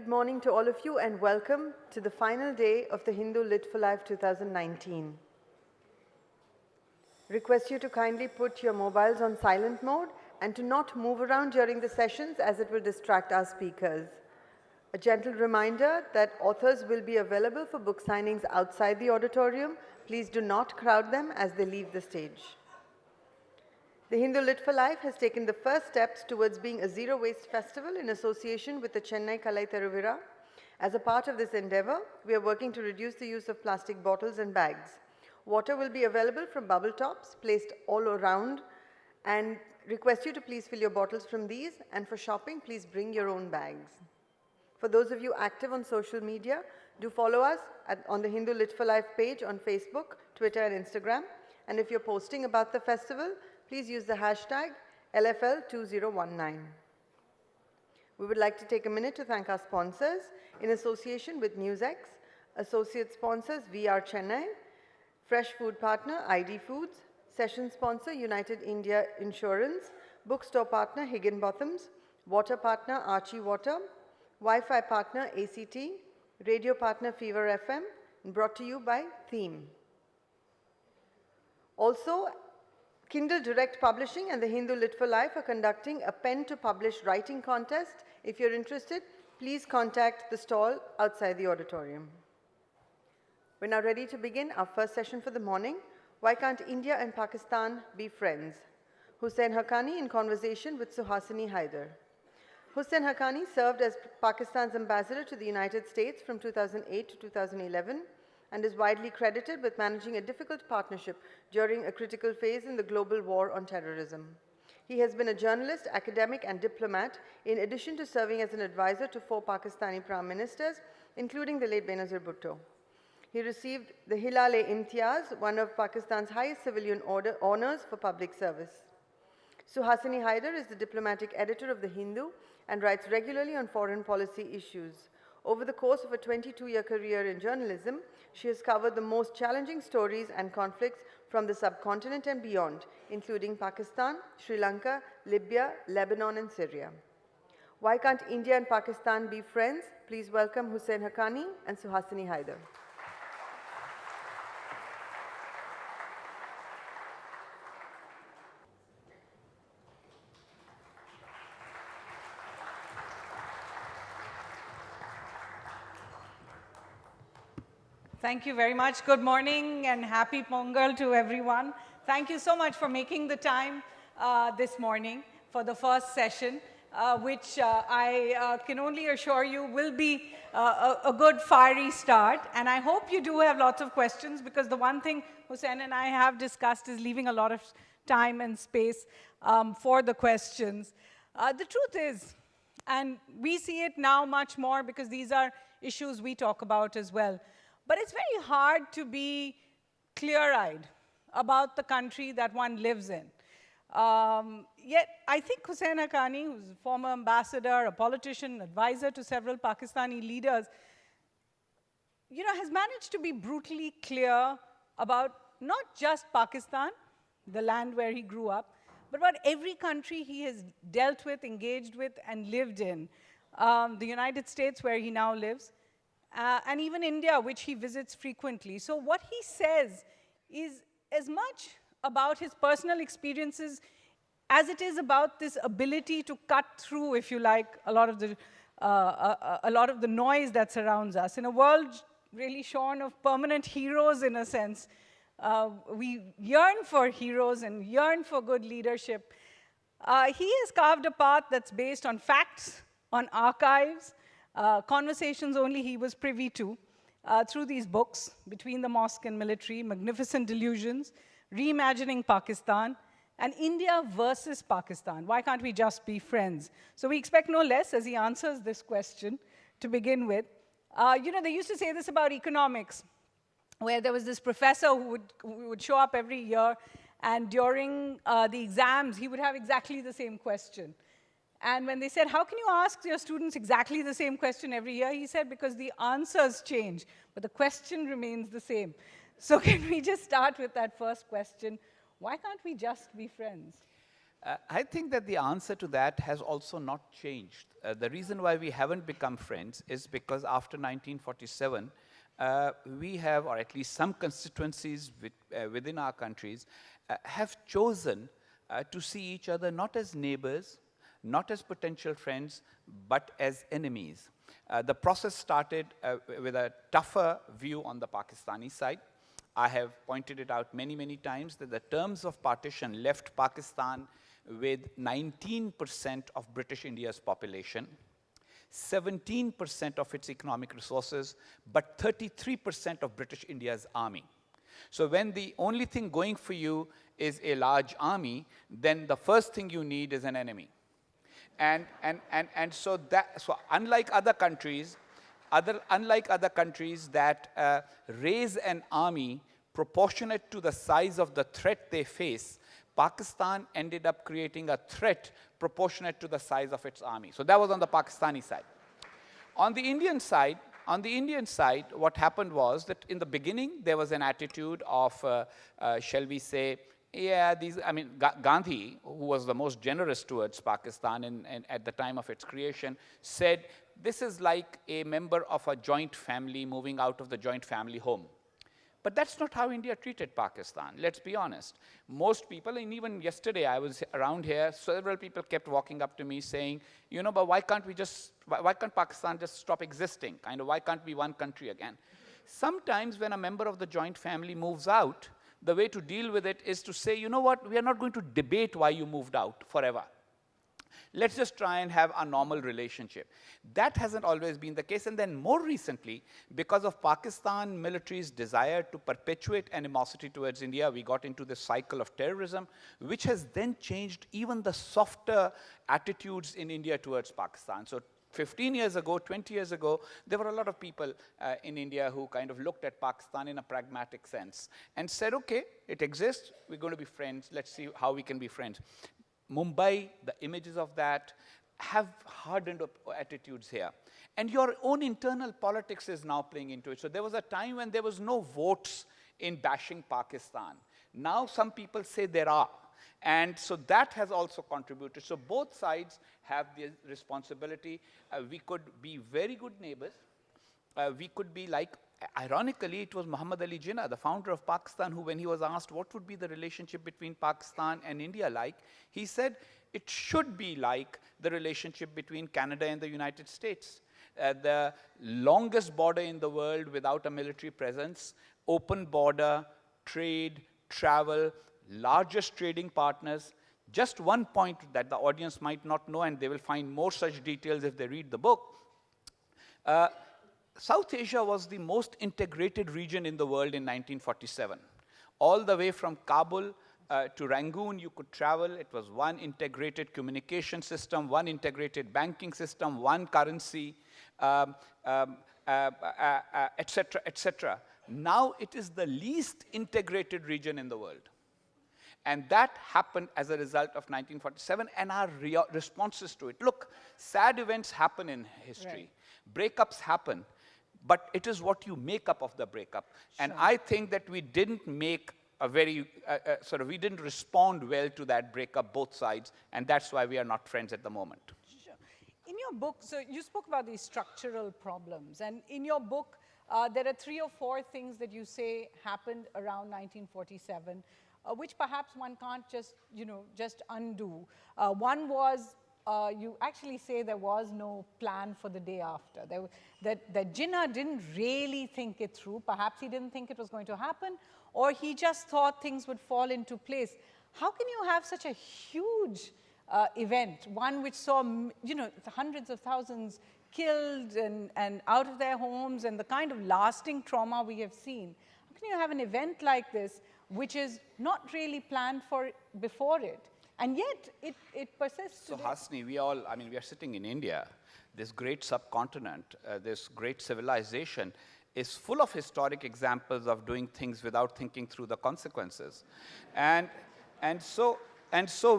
good morning to all of you and welcome to the final day of the Hindu Lit for Life 2019. Request you to kindly put your mobiles on silent mode and to not move around during the sessions as it will distract our speakers. A gentle reminder that authors will be available for book signings outside the auditorium. Please do not crowd them as they leave the stage. The Hindu Lit for Life has taken the first steps towards being a zero-waste festival in association with the Chennai Kalai Theruvira. As a part of this endeavor, we are working to reduce the use of plastic bottles and bags. Water will be available from bubble tops placed all around, and request you to please fill your bottles from these, and for shopping, please bring your own bags. For those of you active on social media, do follow us on the Hindu Lit for Life page on Facebook, Twitter and Instagram. And if you're posting about the festival, please use the hashtag LFL2019. We would like to take a minute to thank our sponsors in association with NewsX, associate sponsors VR Chennai, fresh food partner ID Foods, session sponsor United India Insurance, bookstore partner Higginbotham's, water partner Archie Water, Wi-Fi partner ACT, radio partner Fever FM, and brought to you by Theme. Also, Kindle Direct Publishing and the Hindu Lit for Life are conducting a pen-to-publish writing contest. If you're interested, please contact the stall outside the auditorium. We're now ready to begin our first session for the morning. Why can't India and Pakistan be friends? Husain Haqqani in conversation with Suhasini Haidar. Husain Haqqani served as Pakistan's ambassador to the United States from 2008 to 2011 and is widely credited with managing a difficult partnership during a critical phase in the global war on terrorism. He has been a journalist, academic, and diplomat, in addition to serving as an advisor to 4 Pakistani prime ministers, including the late Benazir Bhutto. He received the Hilal-e-Imtiaz, one of Pakistan's highest civilian honors for public service. Suhasini Haidar is the diplomatic editor of The Hindu and writes regularly on foreign policy issues. Over the course of a 22-year career in journalism, she has covered the most challenging stories and conflicts from the subcontinent and beyond, including Pakistan, Sri Lanka, Libya, Lebanon, and Syria. Why can't India and Pakistan be friends? Please welcome Husain Haqqani and Suhasini Haidar. Thank you very much. Good morning and happy Pongal to everyone. Thank you so much for making the time this morning for the first session, which I can only assure you will be a good fiery start. And I hope you do have lots of questions, because the one thing Husain and I have discussed is leaving a lot of time and space for the questions. The truth is, and we see it now much more because these are issues we talk about as well, but it's very hard to be clear-eyed about the country that one lives in. Yet, I think Husain Haqqani, who's a former ambassador, a politician, advisor to several Pakistani leaders, has managed to be brutally clear about not just Pakistan, the land where he grew up, but about every country he has dealt with, engaged with, and lived in. The United States, where he now lives, and even India, which he visits frequently. So what he says is as much about his personal experiences as it is about this ability to cut through, if you like, a lot of the noise that surrounds us. In a world really shorn of permanent heroes, in a sense, we yearn for heroes and yearn for good leadership. He has carved a path that's based on facts, on archives, conversations only he was privy to through these books, Between the Mosque and Military, Magnificent Delusions, Reimagining Pakistan, and India versus Pakistan. Why can't we just be friends? So we expect no less as he answers this question to begin with. They used to say this about economics, where there was this professor who would show up every year, and during the exams, he would have exactly the same question. And when they said, how can you ask your students exactly the same question every year? He said, because the answers change, but the question remains the same. So can we just start with that first question? Why can't we just be friends? I think that the answer to that has also not changed. The reason why we haven't become friends is because after 1947, we have, or at least some constituencies within our countries, have chosen to see each other not as neighbors, not as potential friends, but as enemies. The process started with a tougher view on the Pakistani side. I have pointed it out many, many times that the terms of partition left Pakistan with 19% of British India's population, 17% of its economic resources, but 33% of British India's army. So when the only thing going for you is a large army, then the first thing you need is an enemy. And so unlike other countries, that raise an army proportionate to the size of the threat they face, Pakistan ended up creating a threat proportionate to the size of its army. So that was on the Pakistani side. On the Indian side, what happened was that in the beginning there was an attitude of, shall we say, yeah, Gandhi, who was the most generous towards Pakistan and at the time of its creation, said, this is like a member of a joint family moving out of the joint family home. But that's not how India treated Pakistan, let's be honest. Most people, and even yesterday I was around here, several people kept walking up to me saying, you know, but why can't Pakistan just stop existing? Kind of, why can't we one country again? Sometimes when a member of the joint family moves out, the way to deal with it is to say, you know what, we are not going to debate why you moved out forever. Let's just try and have a normal relationship. That hasn't always been the case. And then more recently, because of Pakistan military's desire to perpetuate animosity towards India, we got into this cycle of terrorism, which has then changed even the softer attitudes in India towards Pakistan. So 15 years ago, 20 years ago, there were a lot of people in India who kind of looked at Pakistan in a pragmatic sense and said, okay, it exists, we're going to be friends, let's see how we can be friends. Mumbai, the images of that, have hardened attitudes here. And your own internal politics is now playing into it. So there was a time when there was no votes in bashing Pakistan. Now some people say there are. And so that has also contributed. So both sides have the responsibility. We could be very good neighbors. We could be like, ironically, it was Muhammad Ali Jinnah, the founder of Pakistan, who when he was asked what would be the relationship between Pakistan and India like, he said it should be like the relationship between Canada and the United States. The longest border in the world without a military presence, open border, trade, travel, largest trading partners. Just one point that the audience might not know, and they will find more such details if they read the book. South Asia was the most integrated region in the world in 1947. All the way from Kabul to Rangoon, you could travel. It was one integrated communication system, one integrated banking system, one currency, etc., etc. Now it is the least integrated region in the world. And that happened as a result of 1947 and our responses to it. Look, sad events happen in history. Right. Breakups happen. But it is what you make up of the breakup. Sure. And I think that we didn't make a very, we didn't respond well to that breakup, both sides. And that's why we are not friends at the moment. Sure. In your book, so you spoke about these structural problems. And in your book, there are 3 or 4 things that you say happened around 1947. Which perhaps one can't just undo. One was, you actually say there was no plan for the day after. That Jinnah didn't really think it through. Perhaps he didn't think it was going to happen, or he just thought things would fall into place. How can you have such a huge event, one which saw hundreds of thousands killed and out of their homes, and the kind of lasting trauma we have seen? How can you have an event like this which is not really planned for before it, and yet it persists today? So Hasni, we are sitting in India, this great subcontinent, this great civilization is full of historic examples of doing things without thinking through the consequences. And so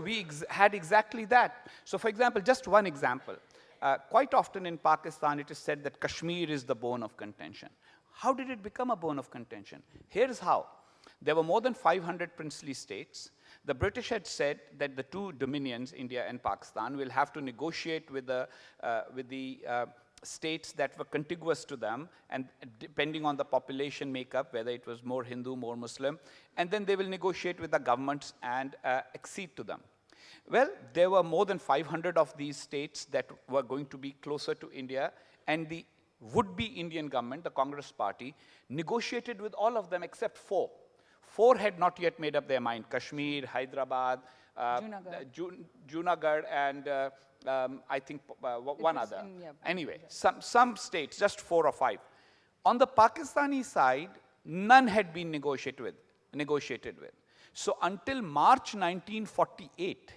we had exactly that. So for example, just one example. Quite often in Pakistan, it is said that Kashmir is the bone of contention. How did it become a bone of contention? Here's how. There were more than 500 princely states. the British had said that the two dominions, India and Pakistan, will have to negotiate with the states that were contiguous to them, and depending on the population makeup, whether it was more Hindu, more Muslim, and then they will negotiate with the governments and accede to them. Well, there were more than 500 of these states that were going to be closer to India, and the would-be Indian government, the Congress party, negotiated with all of them except four. Four had not yet made up their mind: Kashmir, Hyderabad, Junagadh, and I think one other. Anyway, some states, just 4 or 5. On the Pakistani side, none had been negotiated with. So until March 1948,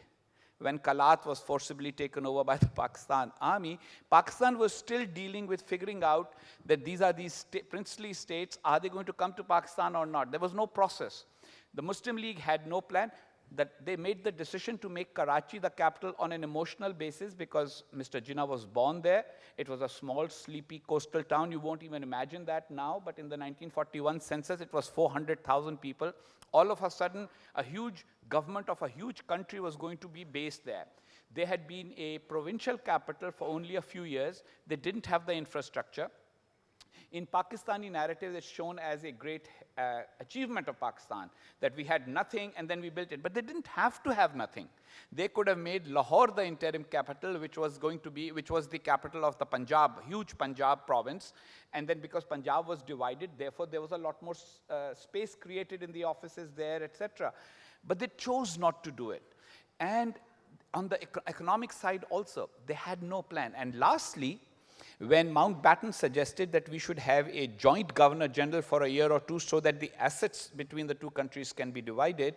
when Kalat was forcibly taken over by the Pakistan army, Pakistan was still dealing with figuring out that these are these princely states, are they going to come to Pakistan or not? There was no process. The Muslim League had no plan. That they made the decision to make Karachi the capital on an emotional basis because Mr. Jinnah was born there. It was a small, sleepy coastal town. You won't even imagine that now, but in the 1941 census, it was 400,000 people. All of a sudden, a huge government of a huge country was going to be based there. They had been a provincial capital for only a few years. They didn't have the infrastructure. In Pakistani narrative, it's shown as a great achievement of Pakistan, that we had nothing and then we built it. But they didn't have to have nothing. They could have made Lahore the interim capital, which was the capital of the Punjab, huge Punjab province. And then because Punjab was divided, therefore there was a lot more space created in the offices there, etc. But they chose not to do it. And on the economic side also, they had no plan. And lastly, when Mountbatten suggested that we should have a joint governor general for a year or two so that the assets between the two countries can be divided,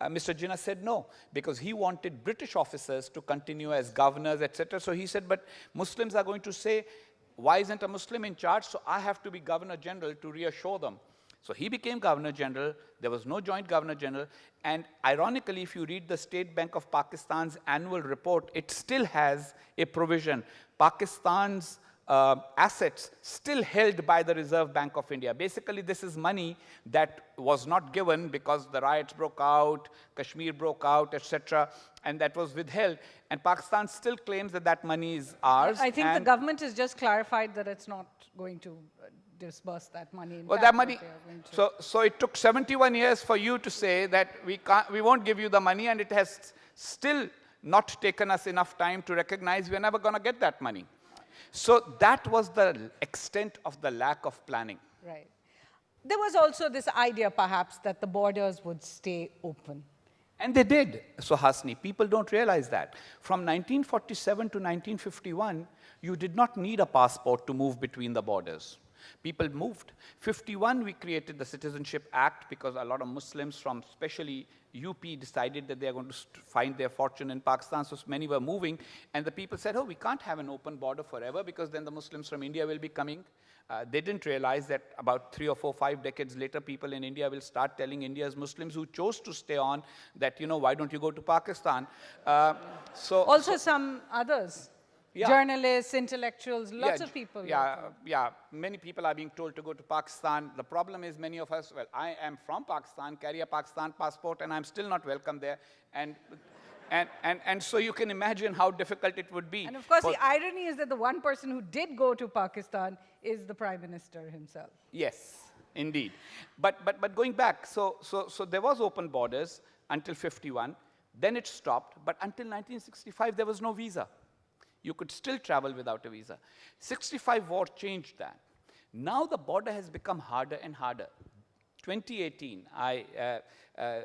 Mr. Jinnah said no, because he wanted British officers to continue as governors, etc. So he said, but Muslims are going to say, why isn't a Muslim in charge? So I have to be governor general to reassure them. So he became governor general. There was no joint governor general. And ironically, if you read the State Bank of Pakistan's annual report, it still has a provision. Pakistan's assets still held by the Reserve Bank of India. Basically, this is money that was not given because the riots broke out, Kashmir broke out, etc., and that was withheld. And Pakistan still claims that that money is ours. I think the government has just clarified that it's not going to disburse that money. Well, that money, so it took 71 years for you to say that we won't give you the money, and it has still not taken us enough time to recognize we're never going to get that money. So that was the extent of the lack of planning. Right. There was also this idea, perhaps, that the borders would stay open. And they did, Suhasini. People don't realize that. From 1947 to 1951, you did not need a passport to move between the borders. People moved. 51, we created the Citizenship Act because a lot of Muslims from especially UP decided that they are going to find their fortune in Pakistan, so many were moving. And the people said, oh, we can't have an open border forever because then the Muslims from India will be coming. They didn't realize that about 3 or 4, 5 decades later, people in India will start telling India's Muslims who chose to stay on that, why don't you go to Pakistan? Some others. Yeah. Journalists, intellectuals, lots of people. Yeah, many people are being told to go to Pakistan. The problem is many of us, well, I am from Pakistan, carry a Pakistan passport, and I'm still not welcome there. And so you can imagine how difficult it would be. And of course, the irony is that the one person who did go to Pakistan is the Prime Minister himself. Yes, indeed. But going back, so there was open borders until 51. Then it stopped. But until 1965, there was no visa. You could still travel without a visa. 65 war changed that. Now the border has become harder and harder. 2018, I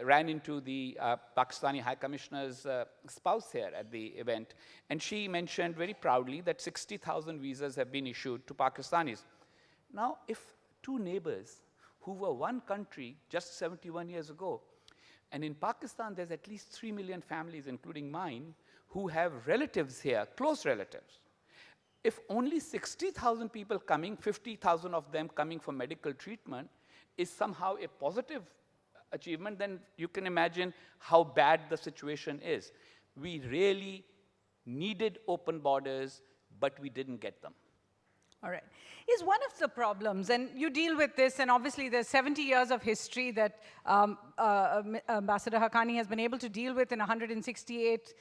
ran into the Pakistani High Commissioner's spouse here at the event, and she mentioned very proudly that 60,000 visas have been issued to Pakistanis. Now, if two neighbors who were one country just 71 years ago, and in Pakistan there's at least 3 million families, including mine, who have relatives here, close relatives. If only 60,000 people coming, 50,000 of them coming for medical treatment, is somehow a positive achievement, then you can imagine how bad the situation is. We really needed open borders, but we didn't get them. All right. Is one of the problems, and you deal with this, and obviously there's 70 years of history that Ambassador Haqqani has been able to deal with in a 168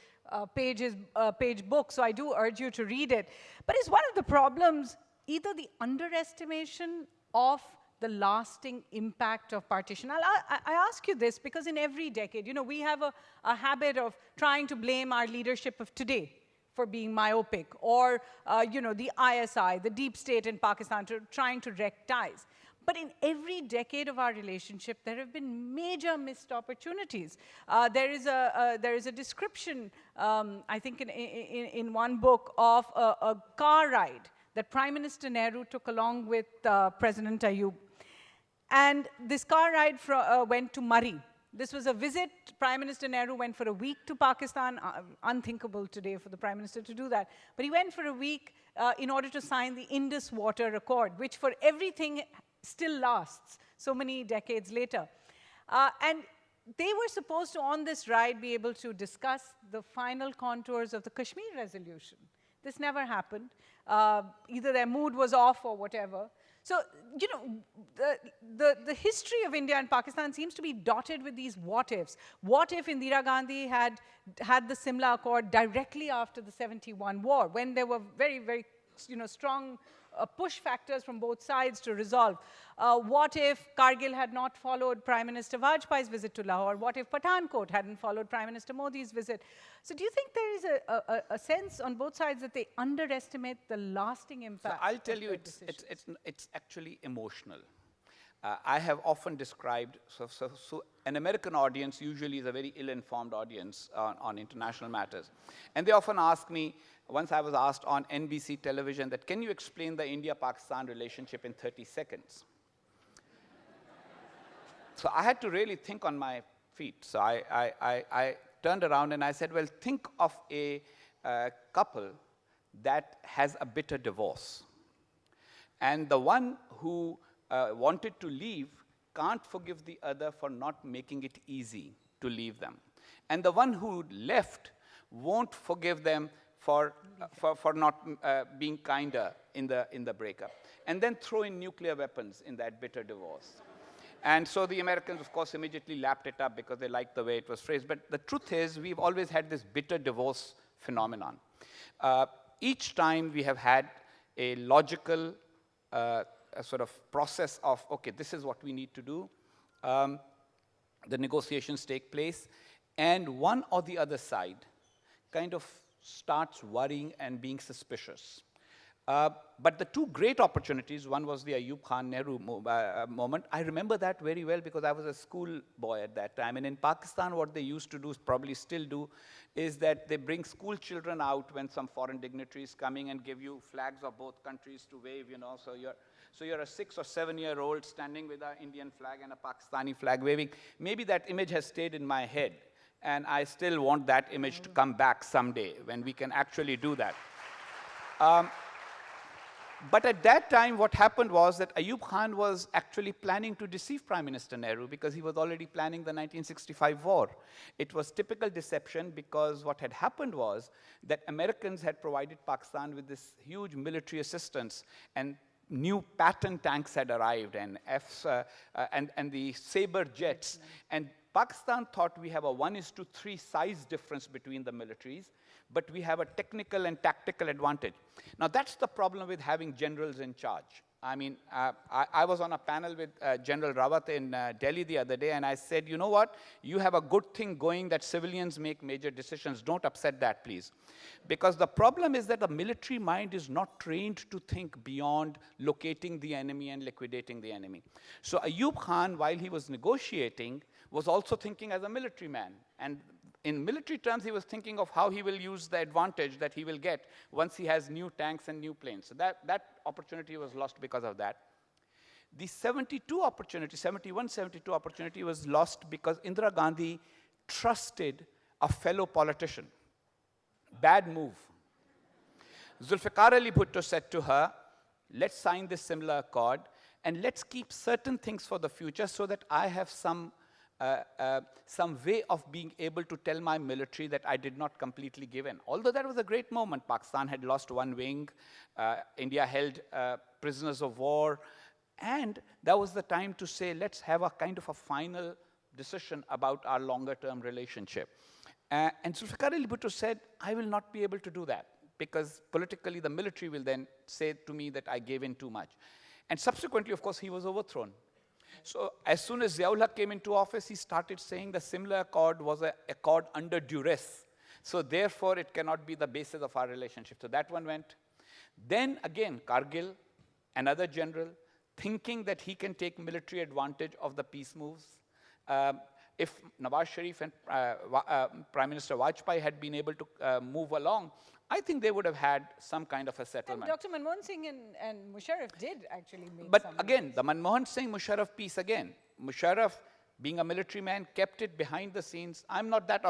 page book, so I do urge you to read it. But is one of the problems either the underestimation of the lasting impact of partition? I ask you this because in every decade, you know, we have a habit of trying to blame our leadership of today for being myopic, or you know, the ISI, the deep state in Pakistan, trying to wreck ties. But in every decade of our relationship, there have been major missed opportunities. There is a description, I think in one book, of a car ride that Prime Minister Nehru took along with President Ayub. And this car ride went to Murree. This was a visit. Prime Minister Nehru went for a week to Pakistan. Unthinkable today for the Prime Minister to do that. But he went for a week in order to sign the Indus Water Accord, which for everything still lasts so many decades later. And they were supposed to, on this ride, be able to discuss the final contours of the Kashmir resolution. This never happened. Either their mood was off or whatever. So, you know, the history of India and Pakistan seems to be dotted with these what-ifs. What if Indira Gandhi had the Simla Accord directly after the 71 war, when there were very, very, you know, strong push factors from both sides to resolve? What if Kargil had not followed Prime Minister Vajpayee's visit to Lahore? What if Pathankot hadn't followed Prime Minister Modi's visit? So do you think there is a sense on both sides that they underestimate the lasting impact? So I'll tell you, it's actually emotional. I have often described, so an American audience usually is a very ill-informed audience on international matters. And they often ask me, once I was asked on NBC television that, can you explain the India-Pakistan relationship in 30 seconds? So I had to really think on my feet. So I turned around and I said, well, think of a couple that has a bitter divorce. And the one who wanted to leave can't forgive the other for not making it easy to leave them. And the one who left won't forgive them for not being kinder in the breakup. And then throw in nuclear weapons in that bitter divorce. And so the Americans, of course, immediately lapped it up because they liked the way it was phrased. But the truth is, we've always had this bitter divorce phenomenon. Each time we have had a logical a sort of process of, okay, this is what we need to do. The negotiations take place, and one or the other side kind of starts worrying and being suspicious. But the two great opportunities, one was the Ayub Khan Nehru moment. I remember that very well because I was a school boy at that time. And in Pakistan, what they used to do, probably still do, is that they bring school children out when some foreign dignitary is coming and give you flags of both countries to wave, you know. So you're a 6 or 7 year old standing with an Indian flag and a Pakistani flag waving. Maybe that image has stayed in my head. And I still want that image to come back someday when we can actually do that. But at that time, what happened was that Ayub Khan was actually planning to deceive Prime Minister Nehru because he was already planning the 1965 war. It was typical deception because what had happened was that Americans had provided Pakistan with this huge military assistance, and new Patton tanks had arrived, and and the Sabre jets. And Pakistan thought we have a 1:3 size difference between the militaries, but we have a technical and tactical advantage. Now, that's the problem with having generals in charge. I mean, I was on a panel with General Rawat in Delhi the other day, and I said, you know what? You have a good thing going that civilians make major decisions. Don't upset that, please. Because the problem is that the military mind is not trained to think beyond locating the enemy and liquidating the enemy. So Ayub Khan, while he was negotiating, was also thinking as a military man. And in military terms, he was thinking of how he will use the advantage that he will get once he has new tanks and new planes. So that opportunity was lost because of that. The 71, 72 opportunity was lost because Indira Gandhi trusted a fellow politician. Bad move. Zulfikar Ali Bhutto said to her, let's sign this similar accord and let's keep certain things for the future so that I have some some way of being able to tell my military that I did not completely give in. Although that was a great moment. Pakistan had lost one wing. India held prisoners of war. And that was the time to say, let's have a kind of a final decision about our longer-term relationship. And Zulfikar Ali Bhutto said, I will not be able to do that, because politically the military will then say to me that I gave in too much. And subsequently, of course, he was overthrown. So as soon as Ziaul Haq came into office, he started saying the similar accord was an accord under duress. So therefore, it cannot be the basis of our relationship. So that one went. Then again, Kargil, another general, thinking that he can take military advantage of the peace moves. If Nawaz Sharif and Prime Minister Vajpayee had been able to move along, I think they would have had some kind of a settlement. And Dr. Manmohan Singh and Musharraf did actually make But some again, the Manmohan Singh Musharraf piece again. Musharraf, being a military man, kept it behind the scenes. I'm not that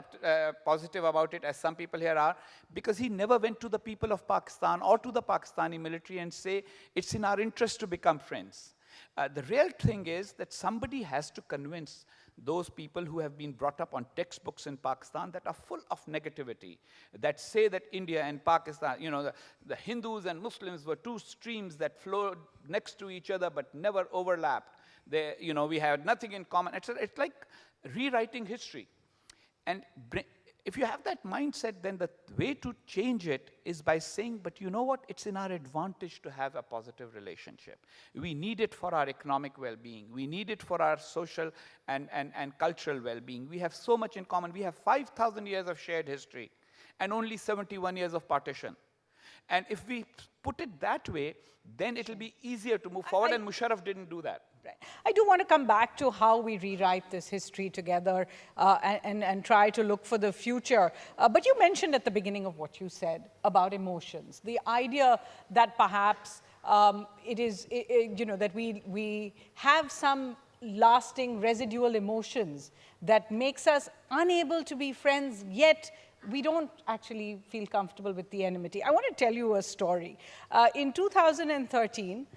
positive about it as some people here are, because he never went to the people of Pakistan or to the Pakistani military and say, it's in our interest to become friends. The real thing is that somebody has to convince those people who have been brought up on textbooks in Pakistan that are full of negativity, that say that India and Pakistan, you know, the Hindus and Muslims were two streams that flowed next to each other but never overlapped. They, you know, we had nothing in common. It's like rewriting history. And if you have that mindset, then the way to change it is by saying, but you know what? It's in our advantage to have a positive relationship. We need it for our economic well-being. We need it for our social and cultural well-being. We have so much in common. We have 5,000 years of shared history and only 71 years of partition. And if we put it that way, then it'll be easier to move forward, and Musharraf didn't do that. Right. I do want to come back to how we rewrite this history together and try to look for the future. But you mentioned at the beginning of what you said about emotions, the idea that perhaps you know, that we have some lasting residual emotions that makes us unable to be friends, yet we don't actually feel comfortable with the enmity. I want to tell you a story. In 2013,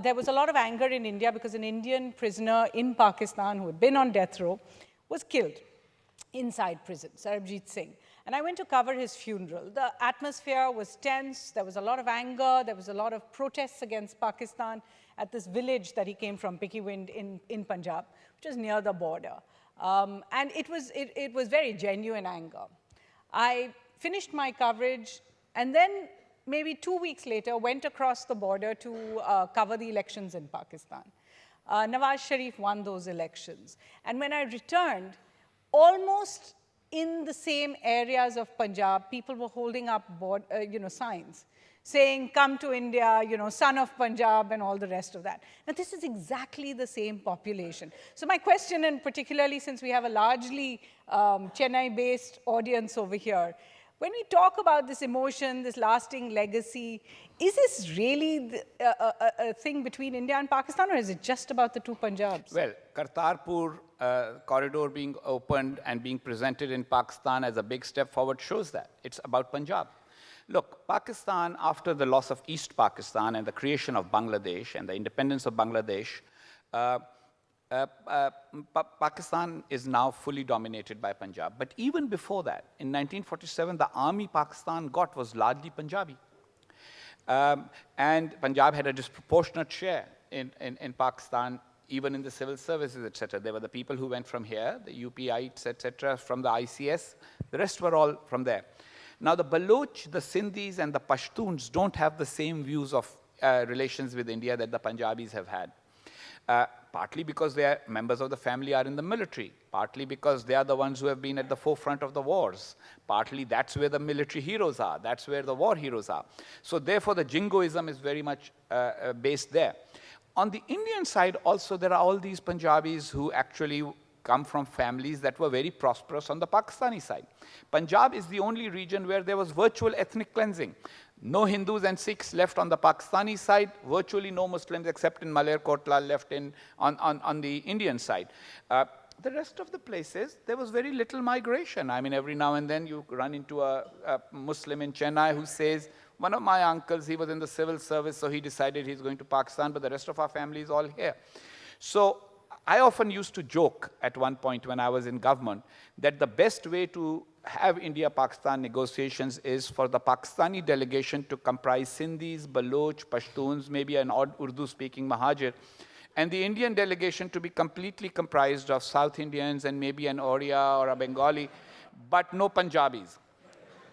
there was a lot of anger in India because an Indian prisoner in Pakistan who had been on death row was killed inside prison, Sarabjit Singh. And I went to cover his funeral. The atmosphere was tense. There was a lot of anger. There was a lot of protests against Pakistan at this village that he came from, Pikiwind in Punjab, which is near the border. And it was very genuine anger. I finished my coverage and then maybe 2 weeks later went across the border to cover the elections in Pakistan. Nawaz Sharif won those elections. And when I returned, almost in the same areas of Punjab, people were holding up signs saying, come to India, you know, son of Punjab and all the rest of that. Now, this is exactly the same population. So my question, and particularly since we have a largely Chennai-based audience over here, when we talk about this emotion, this lasting legacy, is this really a thing between India and Pakistan, or is it just about the two Punjabs? Well, Kartarpur corridor being opened and being presented in Pakistan as a big step forward shows that. It's about Punjab. Look, Pakistan, after the loss of East Pakistan and the creation of Bangladesh and the independence of Bangladesh, Pakistan is now fully dominated by Punjab. But even before that, in 1947, the army Pakistan got was largely Punjabi. And Punjab had a disproportionate share in Pakistan, even in the civil services, etc. There were the people who went from here, the UPites, etc., from the ICS. The rest were all from there. Now, the Baloch, the Sindhis, and the Pashtuns don't have the same views of relations with India that the Punjabis have had. Partly because they are members of the family are in the military, partly because they are the ones who have been at the forefront of the wars, partly that's where the military heroes are, that's where the war heroes are. So therefore, the jingoism is very much based there. On the Indian side also, there are all these Punjabis who actually come from families that were very prosperous on the Pakistani side. Punjab is the only region where there was virtual ethnic cleansing. No Hindus and Sikhs left on the Pakistani side, virtually no Muslims except in Malerkotla left on the Indian side. The rest of the places, there was very little migration. I mean, every now and then you run into a Muslim in Chennai who says, one of my uncles, he was in the civil service, so he decided he's going to Pakistan, but the rest of our family is all here. So I often used to joke at one point when I was in government that the best way to have India-Pakistan negotiations is for the Pakistani delegation to comprise Sindhis, Baloch, Pashtuns, maybe an odd Urdu-speaking Mahajir, and the Indian delegation to be completely comprised of South Indians and maybe an Oriya or a Bengali, but no Punjabis.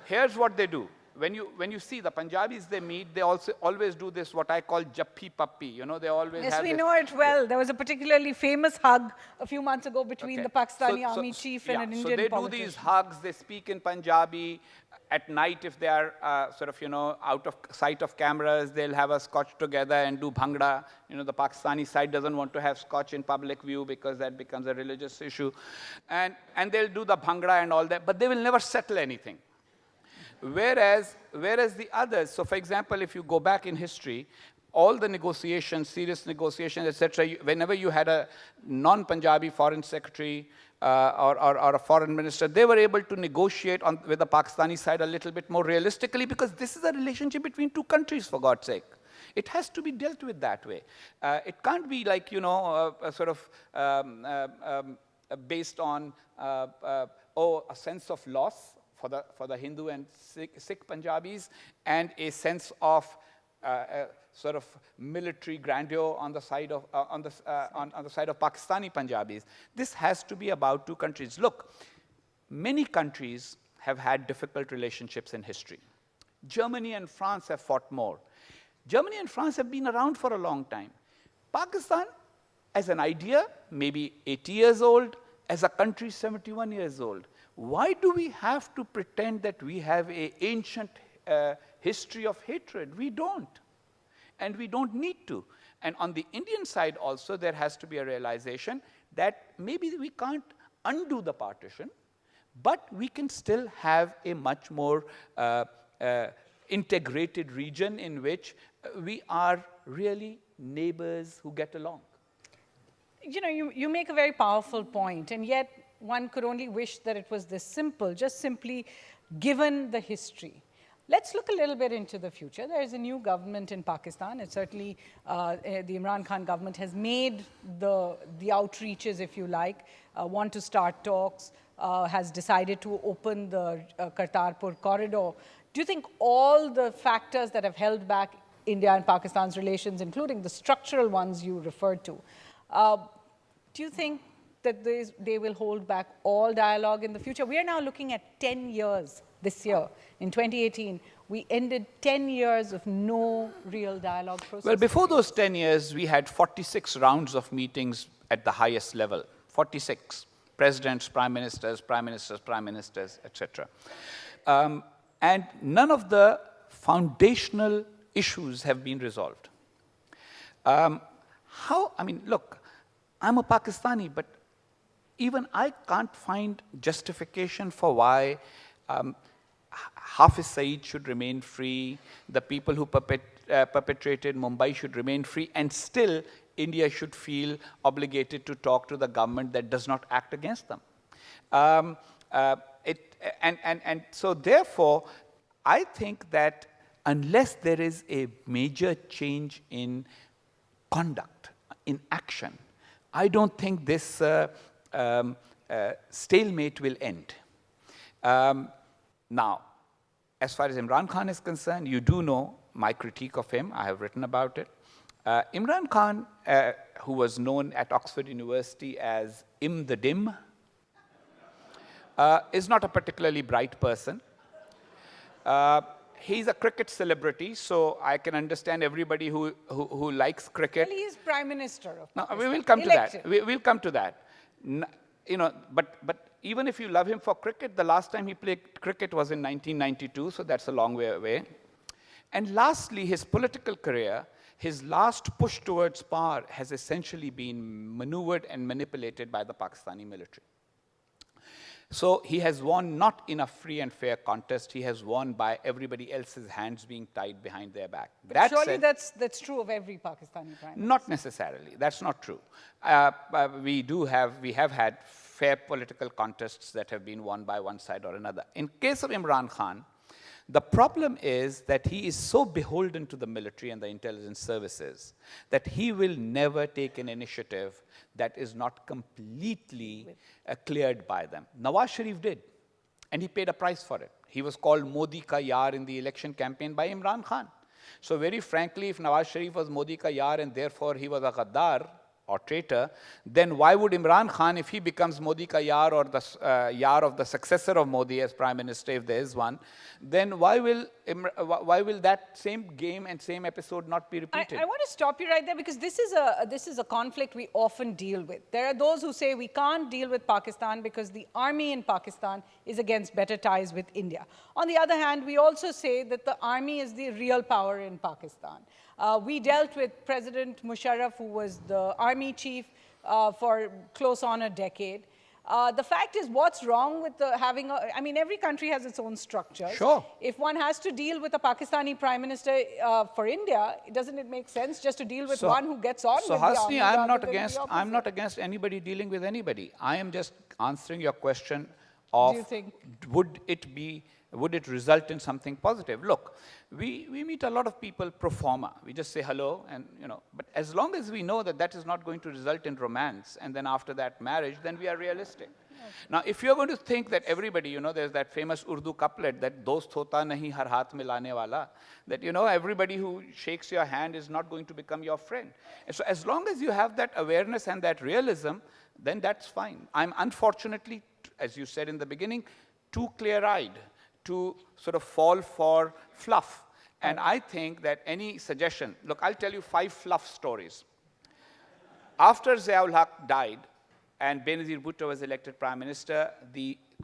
Here's what they do. When you see the Punjabis they meet, they also always do this, what I call jappi pappi. You know, they always Yes, have we this, know it well. There was a particularly famous hug a few months ago between the Pakistani So- army chief and yeah, an Indian So they politician. do these hugs, they speak in Punjabi. At night, if they are sort of, out of sight of cameras, they'll have a scotch together and do bhangra. You know, the Pakistani side doesn't want to have scotch in public view because that becomes a religious issue. And they'll do the bhangra and all that, but they will never settle anything. Whereas the others, so for example, if you go back in history, all the negotiations, serious negotiations, etc., whenever you had a non-Punjabi foreign secretary or a foreign minister, they were able to negotiate with the Pakistani side a little bit more realistically because this is a relationship between two countries, for God's sake. It has to be dealt with that way. It can't be like, based on, a sense of loss for the Hindu and Sikh Punjabis and a sense of sort of military grandeur on the side of on the side of Pakistani Punjabis. This has to be about two countries. Look, many countries have had difficult relationships in history. Germany and France have fought more. Germany and France have been around for a long time. Pakistan, as an idea, maybe 80 years old. As a country, 71 years old. Why do we have to pretend that we have an ancient history of hatred? We don't. And we don't need to. And on the Indian side also, there has to be a realization that maybe we can't undo the partition, but we can still have a much more integrated region in which we are really neighbors who get along. You know, you make a very powerful point, and yet one could only wish that it was this simple, just simply given the history. Let's look a little bit into the future. There is a new government in Pakistan. It's certainly, the Imran Khan government has made the outreaches, if you like, want to start talks, has decided to open the Kartarpur corridor. Do you think all the factors that have held back India and Pakistan's relations, including the structural ones you referred to, do you think that they will hold back all dialogue in the future? We are now looking at 10 years this year. In 2018, we ended 10 years of no real dialogue process. Well, before those 10 years, we had 46 rounds of meetings at the highest level. 46. Presidents, prime ministers, etc. And none of the foundational issues have been resolved. Look, I'm a Pakistani, but even I can't find justification for why Hafiz Saeed should remain free, the people who perpetrated Mumbai should remain free, and still India should feel obligated to talk to the government that does not act against them. So therefore, I think that unless there is a major change in conduct, in action, I don't think this stalemate will end. Now, as far as Imran Khan is concerned, you do know my critique of him. I have written about it. Imran Khan, who was known at Oxford University as Im the Dim, is not a particularly bright person. He's a cricket celebrity, so I can understand everybody who likes cricket. Well, he is Prime Minister of Pakistan. No, we will come Elected. to that. We'll come to that. But even if you love him for cricket, the last time he played cricket was in 1992, so that's a long way away. And lastly, his political career, his last push towards power has essentially been maneuvered and manipulated by the Pakistani military. So he has won not in a free and fair contest. He has won by everybody else's hands being tied behind their back. But surely that's true of every Pakistani prime minister. Not necessarily. That's not true. We have had fair political contests that have been won by one side or another. In case of Imran Khan, The problem is that he is so beholden to the military and the intelligence services that he will never take an initiative that is not completely cleared by them. Nawaz Sharif did, and he paid a price for it. He was called Modi ka yaar in the election campaign by Imran Khan. So very frankly, if Nawaz Sharif was Modi ka yaar and therefore he was a Ghaddar or traitor, then why would Imran Khan, if he becomes Modi ka yaar or the yaar of the successor of Modi as Prime Minister, if there is one, then why will that same game and same episode not be repeated? I want to stop you right there because this is a conflict we often deal with. There are those who say we can't deal with Pakistan because the army in Pakistan is against better ties with India. On the other hand, we also say that the army is the real power in Pakistan. We dealt with President Musharraf, who was the army chief for close on a decade. The fact is, what's wrong with having I mean, every country has its own structure. Sure. If one has to deal with a Pakistani prime minister for India, doesn't it make sense just to deal with one who gets on with the army? So Hasni, I'm not opposite? against anybody dealing with anybody. I am just answering your question of Do you think? would it result in something positive? Look, we meet a lot of people pro forma. We just say hello and, but as long as we know that that is not going to result in romance and then after that marriage, then we are realistic. Okay. Now, if you're going to think that everybody, there's that famous Urdu couplet that dost hota nahi har haath milane wala, that, everybody who shakes your hand is not going to become your friend. And so as long as you have that awareness and that realism, then that's fine. I'm unfortunately, as you said in the beginning, too clear-eyed to sort of fall for fluff. And I think that any suggestion, look, I'll tell you 5 fluff stories. After Ziaul Haq died and Benazir Bhutto was elected Prime Minister,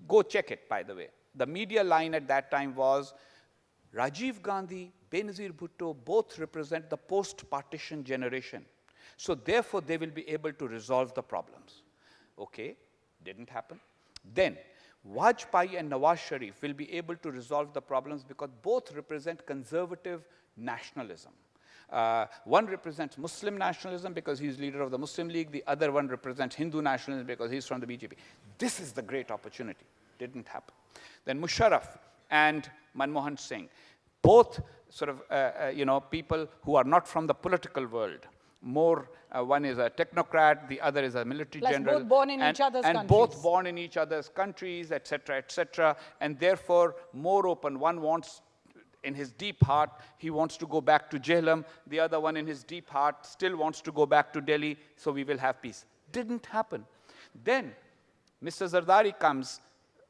go check it, by the way. The media line at that time was, Rajiv Gandhi, Benazir Bhutto both represent the post-partition generation. So therefore, they will be able to resolve the problems. Okay, didn't happen. Then, Vajpayee and Nawaz Sharif will be able to resolve the problems because both represent conservative nationalism. One represents Muslim nationalism because he's leader of the Muslim League. The other one represents Hindu nationalism because he's from the BJP. This is the great opportunity. Didn't happen. Then Musharraf and Manmohan Singh, both sort of, people who are not from the political world. One is a technocrat, the other is a military general. Both born in each other's countries. And both born in each other's countries, etc., and therefore more open. One wants, in his deep heart, he wants to go back to Jhelum. The other one in his deep heart still wants to go back to Delhi, so we will have peace. Didn't happen. Then Mr. Zardari comes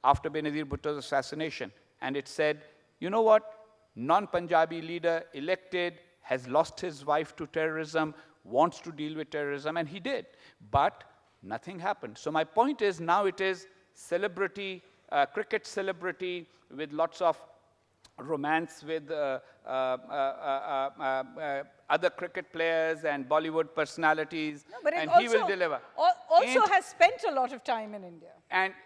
after Benazir Bhutto's assassination, and it said, you know what, non-Punjabi leader elected, has lost his wife to terrorism, wants to deal with terrorism, and he did. But nothing happened. So my point is, now it is celebrity, cricket celebrity with lots of romance with other cricket players and Bollywood personalities, and he will deliver. Also has spent a lot of time in India.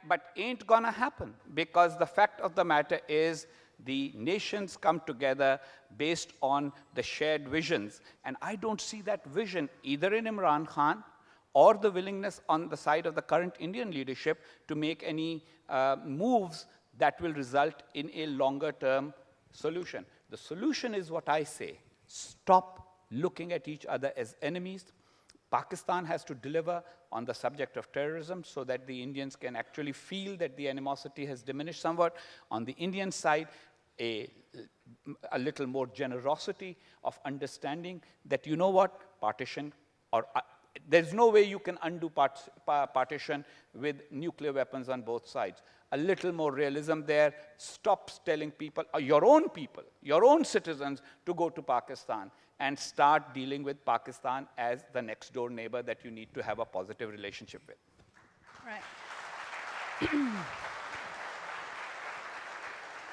But ain't gonna happen, because the fact of the matter is, the nations come together based on the shared visions. And I don't see that vision either in Imran Khan or the willingness on the side of the current Indian leadership to make any moves that will result in a longer-term solution. The solution is what I say. Stop looking at each other as enemies. Pakistan has to deliver on the subject of terrorism so that the Indians can actually feel that the animosity has diminished somewhat. On the Indian side, a little more generosity of understanding that, you know what, partition, or there's no way you can undo partition with nuclear weapons on both sides. A little more realism there. Stop telling people, your own citizens, to go to Pakistan, and start dealing with Pakistan as the next door neighbor that you need to have a positive relationship with. Right.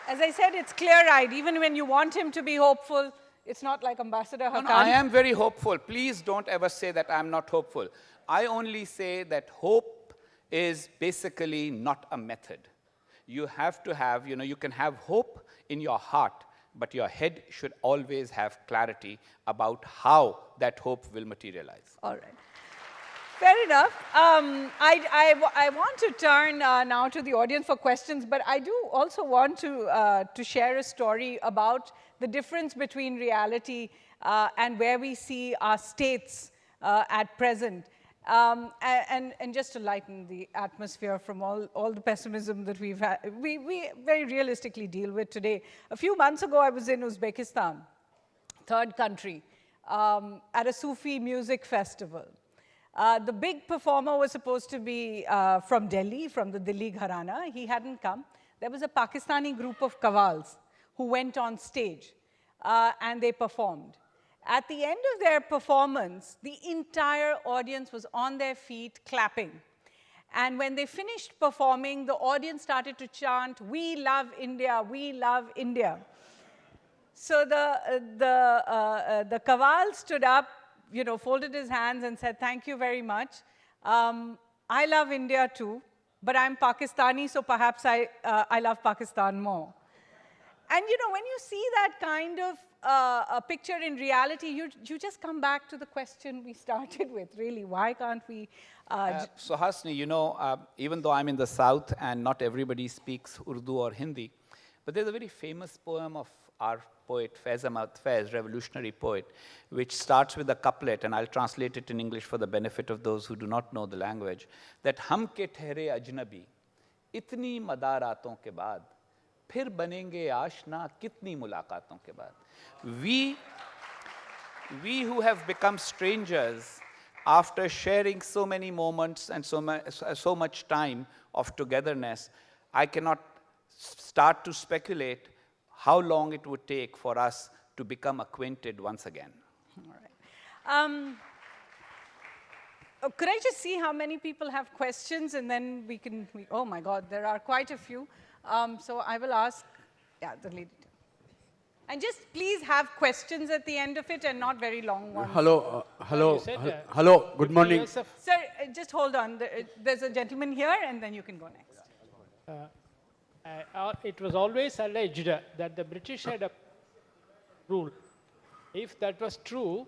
As I said, it's clear-eyed. Even when you want him to be hopeful, it's not like Ambassador Haqqani. No, I am very hopeful. Please don't ever say that I'm not hopeful. I only say that hope is basically not a method. You have to have, you can have hope in your heart, but your head should always have clarity about how that hope will materialize. All right. Fair enough. I want to turn now to the audience for questions, but I do also want to share a story about the difference between reality and where we see our states at present. And just to lighten the atmosphere from all the pessimism that we very realistically deal with today. A few months ago, I was in Uzbekistan, third country, at a Sufi music festival. The big performer was supposed to be from Delhi, from the Delhi Gharana. He hadn't come. There was a Pakistani group of qawwals who went on stage and they performed. At the end of their performance, the entire audience was on their feet clapping. And when they finished performing, the audience started to chant, "We love India, we love India." So the qawwal stood up, folded his hands and said, "Thank you very much. I love India too, but I'm Pakistani, so perhaps I love Pakistan more." And when you see that kind of a picture in reality, you just come back to the question we started with, really. Why can't we? So Hasni, even though I'm in the South and not everybody speaks Urdu or Hindi, but there's a very famous poem of our poet Faiz Ahmad Faiz, revolutionary poet, which starts with a couplet, and I'll translate it in English for the benefit of those who do not know the language, that "Hum ke thehre ajnabi, itni madaraton ke baad, फिर बनेंगे आशना कितनी मुलाकातों के बाद." We who have become strangers after sharing so many moments and so much time of togetherness, I cannot start to speculate how long it would take for us to become acquainted once again. All right. Could I just see how many people have questions, and then oh my God, there are quite a few. So I will ask, the lady. And just please have questions at the end of it and not very long ones. Hello, good morning. Sir, just hold on. There's a gentleman here, and then you can go next. It was always alleged that the British had a rule. If that was true,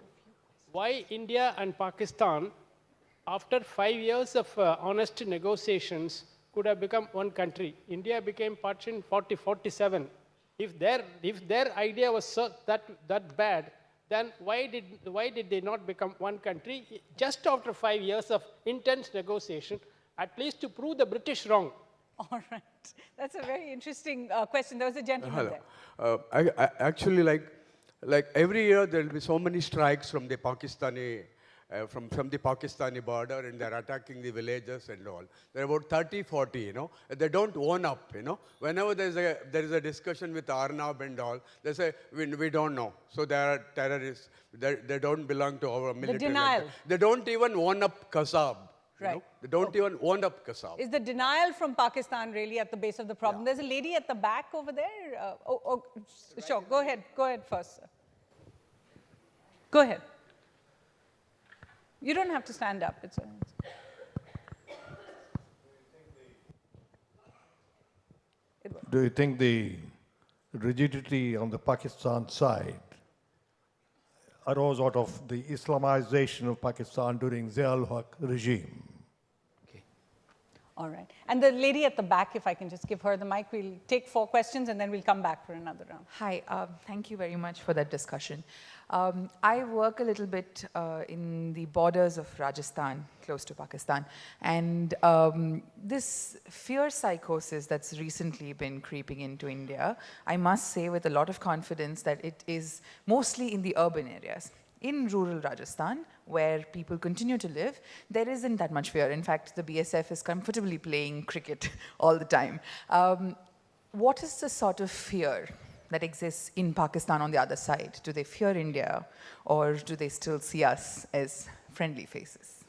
why India and Pakistan, after 5 years of honest negotiations, could have become one country? India became partition 47. If their idea was that bad, then why did they not become one country just after 5 years of intense negotiation, at least to prove the British wrong? All right. That's a very interesting question. There was a gentleman there. Actually, like every year there will be so many strikes from the Pakistani from the Pakistani border, and they're attacking the villages and all. There are about 30, 40, They don't own up, Whenever there is a discussion with Arnab and all, they say, we don't know. So they are terrorists. They don't belong to our military. The denial. They don't even own up Kasab. Right. They don't even own up Kasab. Is the denial from Pakistan really at the base of the problem? Yeah. There's a lady at the back over there. Sure. Go ahead. Go ahead first, sir. Go ahead. You don't have to stand up. It's Do you think the rigidity on the Pakistan side arose out of the Islamization of Pakistan during Zia-ul-Haq regime? All right. And the lady at the back, if I can just give her the mic, we'll take 4 questions and then we'll come back for another round. Hi, thank you very much for that discussion. I work a little bit in the borders of Rajasthan, close to Pakistan, and this fear psychosis that's recently been creeping into India, I must say with a lot of confidence that it is mostly in the urban areas. In rural Rajasthan, where people continue to live, there isn't that much fear. In fact, the BSF is comfortably playing cricket all the time. What is the sort of fear that exists in Pakistan on the other side? Do they fear India, or do they still see us as friendly faces?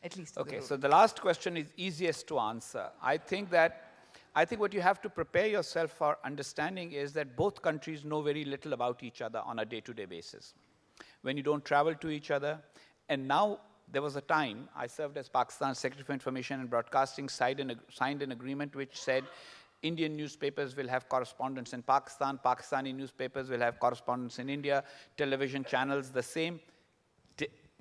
At least. Okay, so the last question is easiest to answer. I think what you have to prepare yourself for understanding is that both countries know very little about each other on a day-to-day basis. When you don't travel to each other, and now there was a time, I served as Pakistan's Secretary for Information and Broadcasting, signed an agreement which said Indian newspapers will have correspondents in Pakistan, Pakistani newspapers will have correspondents in India, television channels the same.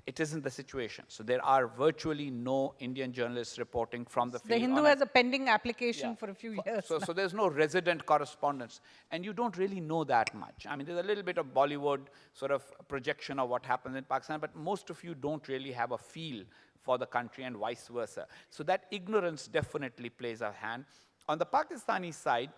it isn't the situation. So there are virtually no Indian journalists reporting from the field. The Hindu on has a pending application yeah. for a few years. So there's no resident correspondence, and you don't really know that much. I mean, there's a little bit of Bollywood sort of projection of what happens in Pakistan, but most of you don't really have a feel for the country and vice versa. So that ignorance definitely plays a hand. On the Pakistani side,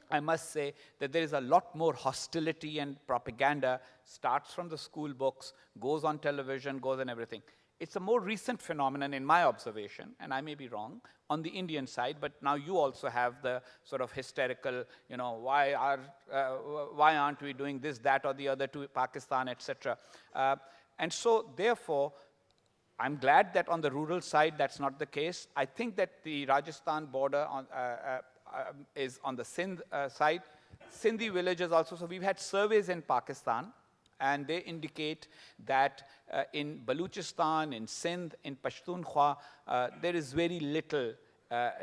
I must say that there is a lot more hostility and propaganda, starts from the school books, goes on television, goes on everything. It's a more recent phenomenon in my observation, and I may be wrong, on the Indian side, but now you also have the sort of hysterical, you know, why aren't we doing this, that, or the other to Pakistan, etc. And so, therefore, I'm glad that on the rural side that's not the case. I think that the Rajasthan border is on the Sindh side. Sindhi villages also. So we've had surveys in Pakistan, and they indicate that in Baluchistan, in Sindh, in Pashtunkhwa, there is very little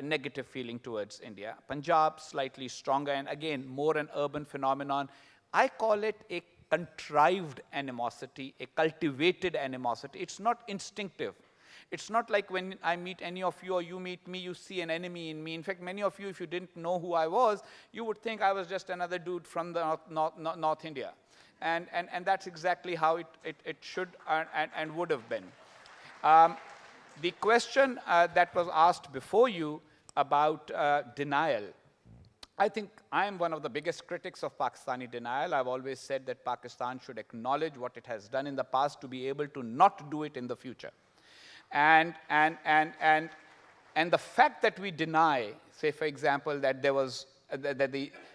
negative feeling towards India. Punjab, slightly stronger, and again, more an urban phenomenon. I call it a contrived animosity, a cultivated animosity. It's not instinctive. It's not like when I meet any of you or you meet me, you see an enemy in me. In fact, many of you, if you didn't know who I was, you would think I was just another dude from the North India. And that's exactly how it should and would have been. The question that was asked before you about denial, I think I am one of the biggest critics of Pakistani denial. I've always said that Pakistan should acknowledge what it has done in the past to be able to not do it in the future. And the fact that we deny, say for example, that there was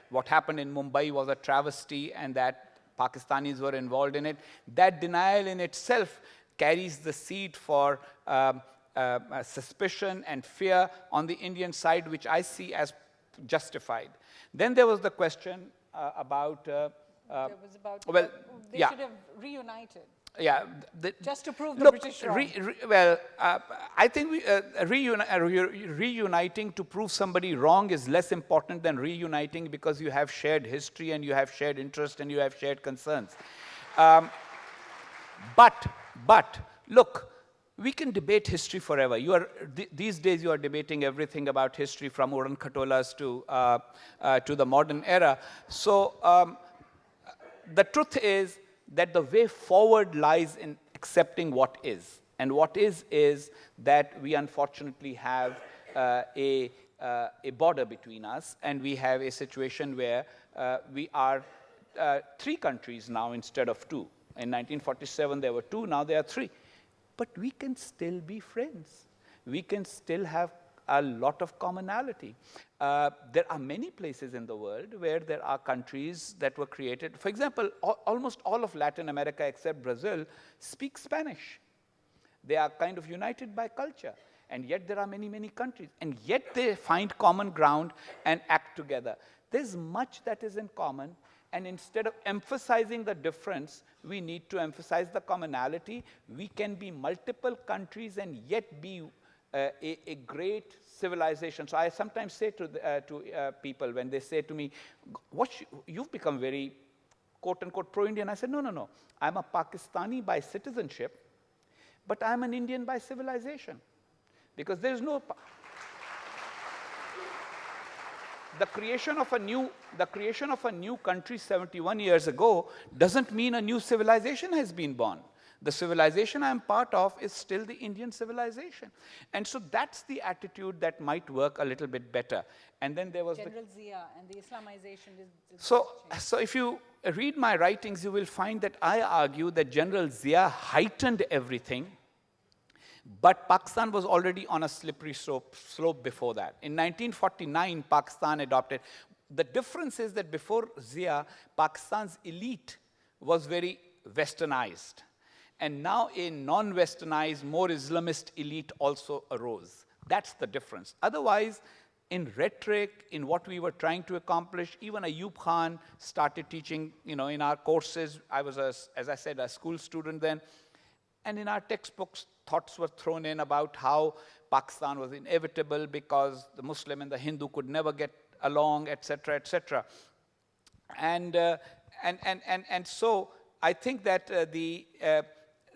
what happened in Mumbai was a travesty and that Pakistanis were involved in it, that denial in itself carries the seed for suspicion and fear on the Indian side, which I see as justified. Then there was the question about There was about, well, they yeah. should have reunited. Yeah, Just to prove the look, British wrong. I think reuniting to prove somebody wrong is less important than reuniting because you have shared history and you have shared interest and you have shared concerns. But look, we can debate history forever. These days you are debating everything about history from Uran Khatolas to the modern era. So the truth is that the way forward lies in accepting what is. And what is that we unfortunately have a border between us, and we have a situation where we are 3 countries now instead of 2. In 1947 there were 2, now there are 3. But we can still be friends. We can still have a lot of commonality. There are many places in the world where there are countries that were created. For example, almost all of Latin America except Brazil speak Spanish. They are kind of united by culture. And yet there are many, many countries. And yet they find common ground and act together. There's much that is in common. And instead of emphasizing the difference, we need to emphasize the commonality. We can be multiple countries and yet be a great civilization. So I sometimes say to people when they say to me, you've become very quote-unquote pro-Indian. I said, no. I'm a Pakistani by citizenship, but I'm an Indian by civilization. Because there's no... The creation of a new country 71 years ago doesn't mean a new civilization has been born. The civilization I'm part of is still the Indian civilization. And so that's the attitude that might work a little bit better. And then there was General Zia and the Islamization is so if you read my writings, you will find that I argue that General Zia heightened everything, but Pakistan was already on a slippery slope before that. In 1949, Pakistan adopted. The difference is that before Zia, Pakistan's elite was very westernized. And now a non-westernized, more Islamist elite also arose. That's the difference. Otherwise, in rhetoric, in what we were trying to accomplish, even Ayub Khan started teaching, in our courses. I was, as I said, a school student then. And in our textbooks, thoughts were thrown in about how Pakistan was inevitable because the Muslim and the Hindu could never get along, etc., etc. And so I think that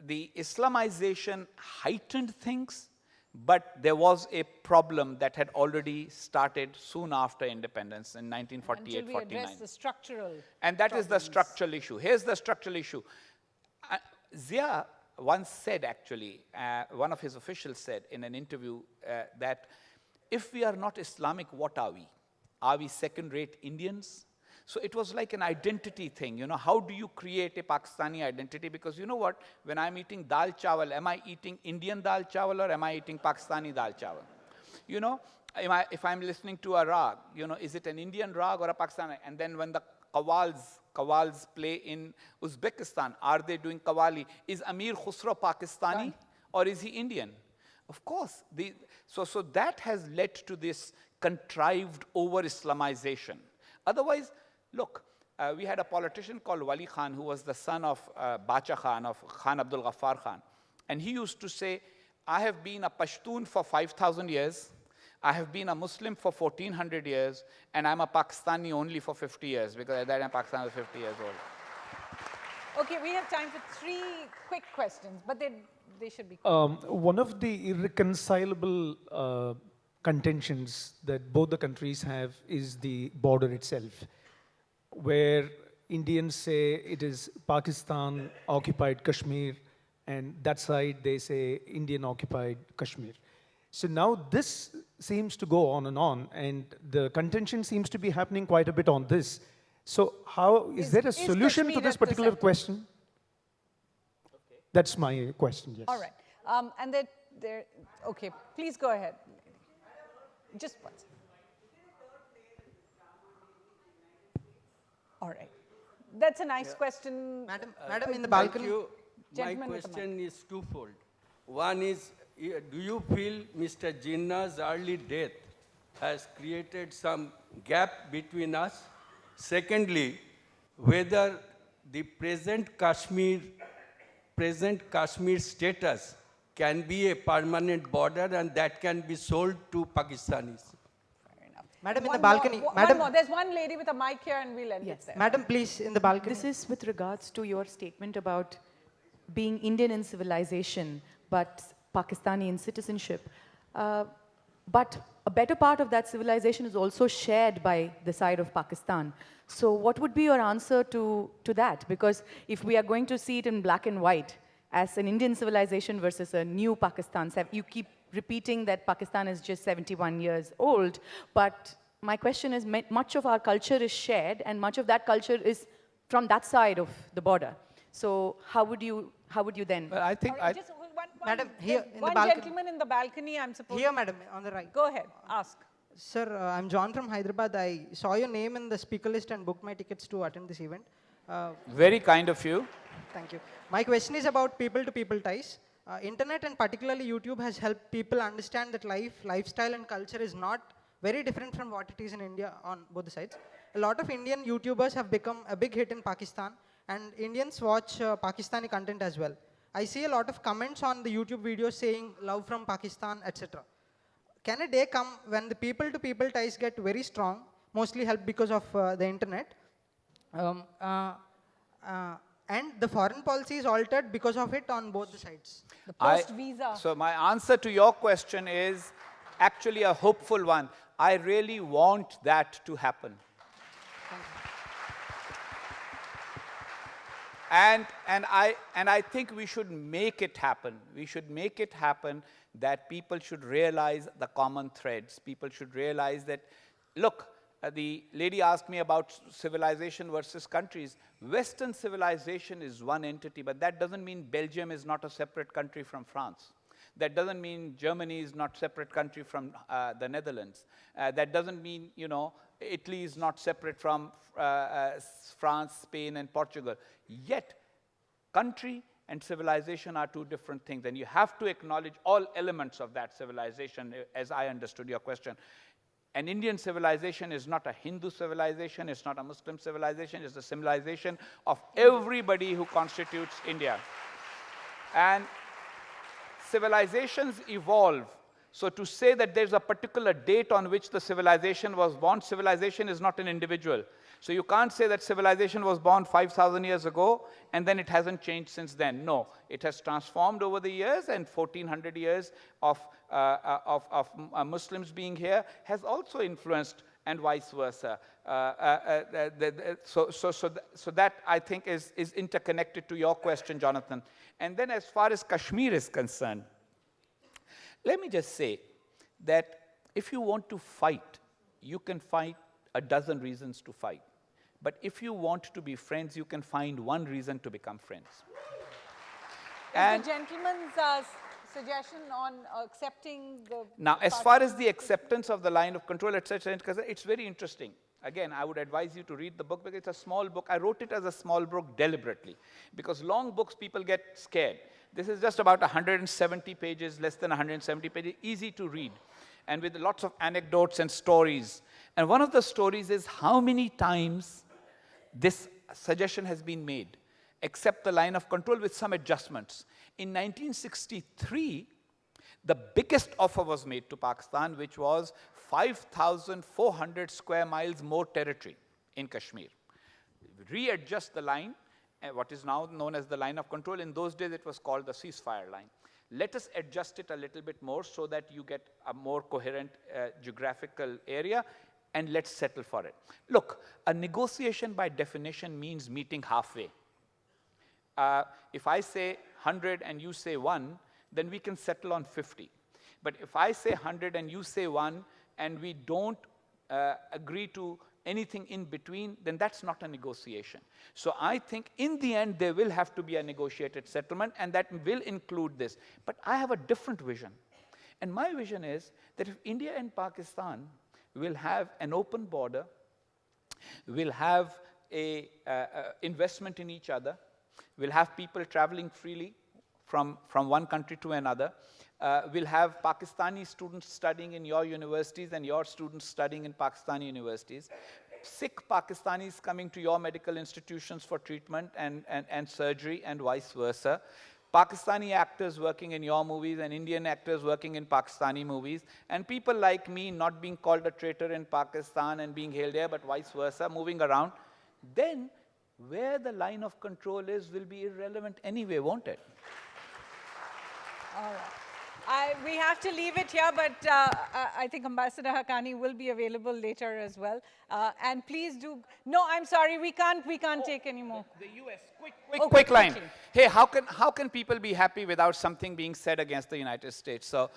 the Islamization heightened things, but there was a problem that had already started soon after independence in 1948, Until we 49. address the structural And that is the problems. structural issue. Here's the structural issue. Zia once said, actually, one of his officials said in an interview that if we are not Islamic, what are we? Are we second-rate Indians? So it was like an identity thing, you know, how do you create a Pakistani identity? Because you know what, when I'm eating dal chawal, am I eating Indian dal chawal or am I eating Pakistani dal chawal? You know, if I'm listening to a rag, you know, is it an Indian rag or a Pakistani? And then when the qawwals play in Uzbekistan, are they doing qawwali? Is Amir Khusro Pakistani or is he Indian? Of course. So that has led to this contrived over-Islamization. Otherwise, look, we had a politician called Wali Khan who was the son of Bacha Khan, of Khan Abdul Ghaffar Khan. And he used to say, I have been a Pashtun for 5,000 years, I have been a Muslim for 1,400 years, and I'm a Pakistani only for 50 years, because at that time Pakistan was 50 years old. Okay, we have time for 3 quick questions, but they should be quick. One of the irreconcilable contentions that both the countries have is the border itself, where Indians say it is Pakistan occupied Kashmir, and that side they say Indian occupied Kashmir. So now this seems to go on, and the contention seems to be happening quite a bit on this. So how is there a solution to Kashmir this at the particular center? question? That's my question, yes. All right. And okay, please go ahead. Just one second. All right. That's a nice question. Madam, in the balcony. Thank you. My Gentleman with the question is twofold. One is, do you feel Mr. Jinnah's early death has created some gap between us? Secondly, whether the present Kashmir status can be a permanent border and that can be sold to Pakistanis. Madam, in the One balcony. more, Madam, one more. There's one lady with a mic here, and we'll end it there. Madam, please, in the balcony. This is with regards to your statement about being Indian in civilization, but Pakistani in citizenship. But a better part of that civilization is also shared by the side of Pakistan. So what would be your answer to that? Because if we are going to see it in black and white, as an Indian civilization versus a new Pakistan, you keep repeating that Pakistan is just 71 years old, but my question is, much of our culture is shared, and much of that culture is from that side of the border. So how would you then? Well, I think Just Madam, here in the one balcony. gentleman in the balcony, I'm supposed Here, madam, on the right. Go ahead, ask. Sir, I'm John from Hyderabad. I saw your name in the speaker list and booked my tickets to attend this event. very kind of you. Thank you. My question is about people-to-people ties. Internet and particularly YouTube has helped people understand that lifestyle and culture is not very different from what it is in India on both the sides. A lot of Indian YouTubers have become a big hit in Pakistan, and Indians watch Pakistani content as well. I see a lot of comments on the YouTube videos saying love from Pakistan, etc. Can a day come when the people-to-people ties get very strong, mostly helped because of the internet, and the foreign policy is altered because of it on both the sides? The post-visa. So my answer to your question is actually a hopeful one. I really want that to happen. And I think we should make it happen. We should make it happen that people should realize the common threads. People should realize that, look, the lady asked me about civilization versus countries. Western civilization is one entity, but that doesn't mean Belgium is not a separate country from France. That doesn't mean Germany is not a separate country from the Netherlands. That doesn't mean, you know, Italy is not separate from France, Spain, and Portugal. Yet, country and civilization are two different things, and you have to acknowledge all elements of that civilization, as I understood your question. An Indian civilization is not a Hindu civilization, it's not a Muslim civilization, it's a civilization of everybody who constitutes India. And civilizations evolve. So to say that there's a particular date on which the civilization was born, civilization is not an individual. So you can't say that civilization was born 5,000 years ago and then it hasn't changed since then. No, it has transformed over the years, and 1,400 years of Muslims being here has also influenced, and vice versa. So that, I think, is interconnected to your question, Jonathan. And then as far as Kashmir is concerned, let me just say that if you want to fight, you can fight a dozen reasons to fight. But if you want to be friends, you can find one reason to become friends. And the gentleman's suggestion on accepting the... Now, as far as the acceptance of the line of control, etc., it's very interesting. Again, I would advise you to read the book because it's a small book. I wrote it as a small book deliberately because long books, people get scared. This is just about 170 pages, less than 170 pages, easy to read, and with lots of anecdotes and stories. And one of the stories is how many times this suggestion has been made, accept the line of control with some adjustments. In 1963, the biggest offer was made to Pakistan, which was 5,400 square miles more territory in Kashmir. Readjust the line, what is now known as the line of control. In those days, it was called the ceasefire line. Let us adjust it a little bit more so that you get a more coherent geographical area, and let's settle for it. Look, a negotiation by definition means meeting halfway. If I say 100 and you say 1, then we can settle on 50. But if I say 100 and you say 1, and we don't agree to anything in between, then that's not a negotiation. So I think in the end, there will have to be a negotiated settlement, and that will include this. But I have a different vision. And my vision is that if India and Pakistan will have an open border, will have a investment in each other, will have people traveling freely from one country to another, will have Pakistani students studying in your universities and your students studying in Pakistani universities, Sikh Pakistanis coming to your medical institutions for treatment and surgery, and vice versa, Pakistani actors working in your movies and Indian actors working in Pakistani movies, and people like me not being called a traitor in Pakistan and being hailed here, but vice versa, moving around, then where the line of control is will be irrelevant anyway, won't it? All right. We have to leave it here, but I think Ambassador Haqqani will be available later as well. And please do. No, I'm sorry, we can't take any more. The US, quick line. Hey, how can people be happy without something being said against the United States? So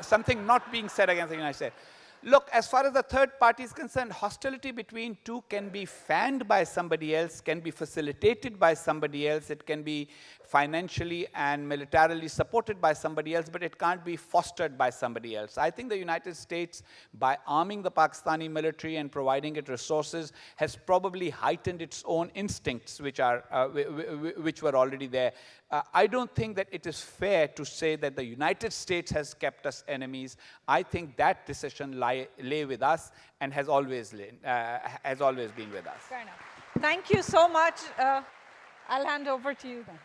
something not being said against the United States. Look, as far as the third party is concerned, hostility between two can be fanned by somebody else, can be facilitated by somebody else, it can be financially and militarily supported by somebody else, but it can't be fostered by somebody else. I think the United States, by arming the Pakistani military and providing it resources, has probably heightened its own instincts, which were already there. I don't think that it is fair to say that the United States has kept us enemies. I think that decision lay with us and has always been with us. Fair enough. Thank you so much. I'll hand over to you then.